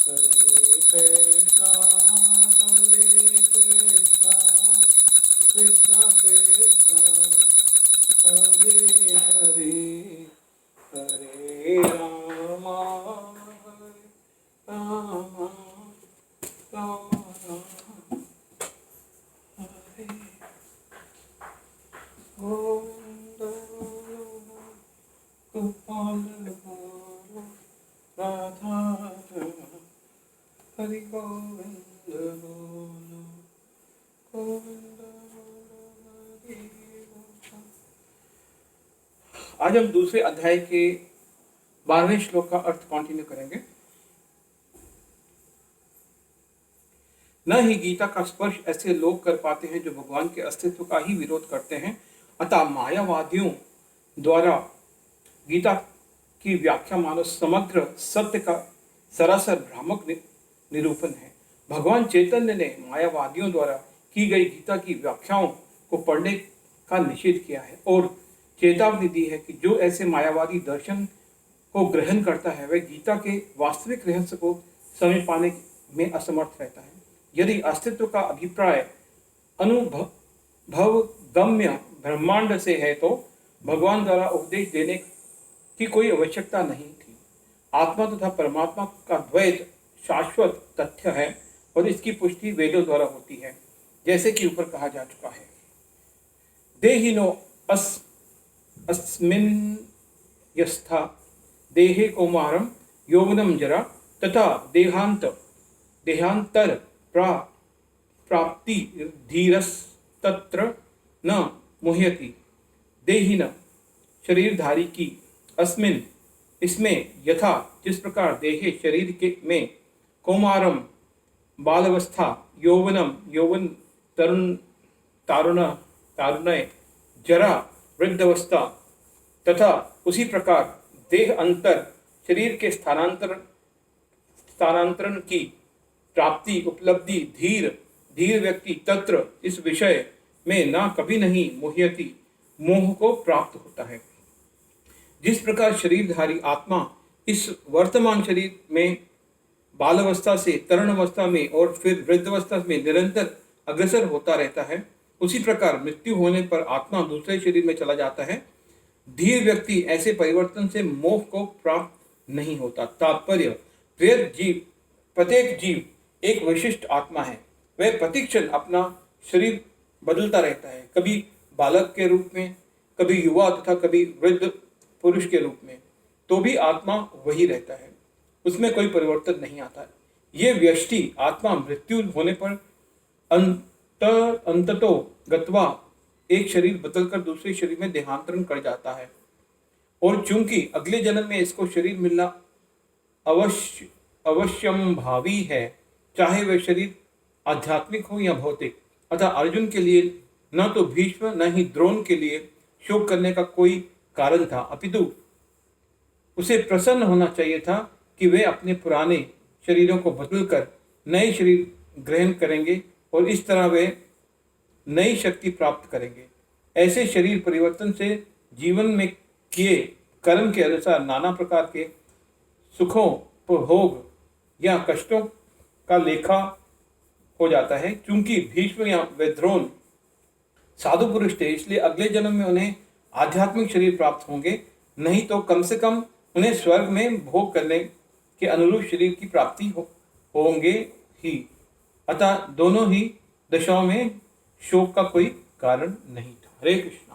कृष्णा कृष्णा कृष्णा हरे हरे हरे राम राम राम हरे गोविंद गोपाल राधा हरि गोविंद बोलो गोविंद हरि गोपाल। आज हम दूसरे अध्याय के 12वें श्लोक का अर्थ कंटिन्यू करेंगे। न ही गीता का स्पर्श ऐसे लोग कर पाते हैं जो भगवान के अस्तित्व का ही विरोध करते हैं, अतः मायावादियों द्वारा गीता की व्याख्या मानो समग्र सत्य का सरासर भ्रामक निरूपण है। भगवान चैतन्य ने मायावादियों द्वारा की गई गीता की व्याख्याओं को पढ़ने का निषेध किया है और चेतावनी दी है कि जो ऐसे मायावादी दर्शन को ग्रहण करता है वह गीता के वास्तविक रहस्य को समझ पाने में असमर्थ रहता है। यदि अस्तित्व का अभिप्राय अनुभव गम्य ब्रह्मांड से है तो भगवान द्वारा उपदेश देने की कोई आवश्यकता नहीं थी। आत्मा तथा परमात्मा का द्वैत शाश्वत तथ्य है और इसकी पुष्टि वेदों द्वारा होती है, जैसे कि ऊपर कहा जा चुका है। देहिनो अस्मिन् यस्था देहे कौमारम यौवनम जरा तथा देहांतर प्राप्ति धीरस्तत्र न मुह्यति। देहिन शरीरधारी की अस्मिन इसमें यथा जिस प्रकार देहे शरीर के में कौमारम बालावस्था यौवनम यौवन तारुण्य जरा वृद्धावस्था तथा उसी प्रकार देह अंतर शरीर के स्थानांतरण की प्राप्ति उपलब्धि धीर व्यक्ति तत्र इस विषय में ना कभी नहीं मुह्यति मोह को प्राप्त होता है। जिस प्रकार शरीरधारी आत्मा इस वर्तमान शरीर में बालावस्था से तरुण अवस्था में और फिर वृद्धावस्था में निरंतर अग्रसर होता रहता है, उसी प्रकार मृत्यु होने पर आत्मा दूसरे शरीर में चला जाता है। धीर व्यक्ति ऐसे परिवर्तन से मोह को प्राप्त नहीं होता। तात्पर्य, प्रत्येक जीव एक विशिष्ट आत्मा है। वह प्रतिक्षण अपना शरीर बदलता रहता है, कभी बालक के रूप में, कभी युवा तथा कभी वृद्ध पुरुष के रूप में, तो भी आत्मा वही रहता है, उसमें कोई परिवर्तन नहीं आता। ये व्यष्टि आत्मा मृत्यु होने पर अंततो गत्वा एक शरीर बदलकर दूसरे शरीर में देहांतरण कर जाता है और चूंकि अगले जन्म में इसको शरीर मिलना अवश्यम भावी है, चाहे वह शरीर आध्यात्मिक हो या भौतिक। अतः अर्जुन के लिए न तो भीष्म न ही द्रोण के लिए शोक करने का कोई कारण था, अपितु उसे प्रसन्न होना चाहिए था कि वे अपने पुराने शरीरों को बदलकर नए शरीर ग्रहण करेंगे और इस तरह वे नई शक्ति प्राप्त करेंगे। ऐसे शरीर परिवर्तन से जीवन में किए कर्म के अनुसार नाना प्रकार के सुखों भोग या कष्टों का लेखा हो जाता है। क्योंकि भीष्म या द्रोण साधु पुरुष थे, इसलिए अगले जन्म में उन्हें आध्यात्मिक शरीर प्राप्त होंगे, नहीं तो कम से कम उन्हें स्वर्ग में भोग करने के अनुरूप शरीर की प्राप्ति होंगे ही। अतः दोनों ही दशाओं में शोक का कोई कारण नहीं था। हरे कृष्ण।